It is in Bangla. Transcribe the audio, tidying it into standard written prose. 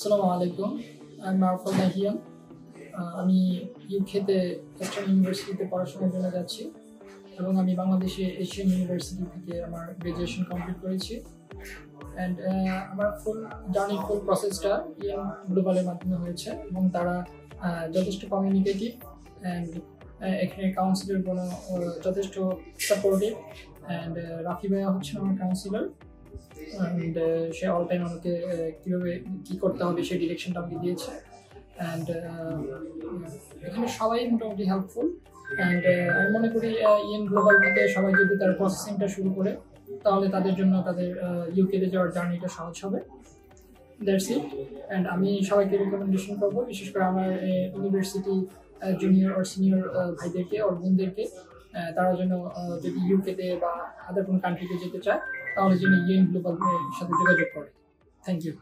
আসসালামু আলাইকুম, আমি মারুফুল নাহিয়ান। আমি ইউকেতে ওয়েস্টার্ন ইউনিভার্সিটিতে পড়াশোনার জন্য যাচ্ছি এবং আমি বাংলাদেশে এশিয়ান ইউনিভার্সিটি থেকে আমার গ্র্যাজুয়েশন কমপ্লিট করেছি। অ্যান্ড আমার ফুল প্রসেসটা ইয়ং গ্লোবালের মাধ্যমে হয়েছে এবং তারা যথেষ্ট কমিউনিকেটিভ অ্যান্ড এখানে কাউন্সিলর কোনো যথেষ্ট সাপোর্টিভ। অ্যান্ড রাফি ভাইয়া হচ্ছেন আমার councillor, and say all time আমাকে কীভাবে কী করতে হবে সেই ডিরেকশনটা আমাকে দিয়েছে। অ্যান্ড এখানে সবাই মোটামুটি হেল্পফুল। অ্যান্ড আমি মনে করি ইয়ং গ্লোবাল থেকে সবাই যদি তার প্রসেসিংটা শুরু করে তাহলে তাদের জন্য তাদের ইউকেতে যাওয়ার জার্নিটা সহজ হবে। That's it. অ্যান্ড আমি সবাইকে রিকমেন্ডেশন করবো, বিশেষ করে আমার ইউনিভার্সিটি জুনিয়র আর সিনিয়র ভাইদেরকে ওর বোনদেরকে, তারা যেন যদি ইউকেতে বা আদার কোনো কান্ট্রিতে যেতে চায় তাহলে যেন ইয়ং গ্লোবাল সাথে যোগাযোগ করে। Thank you.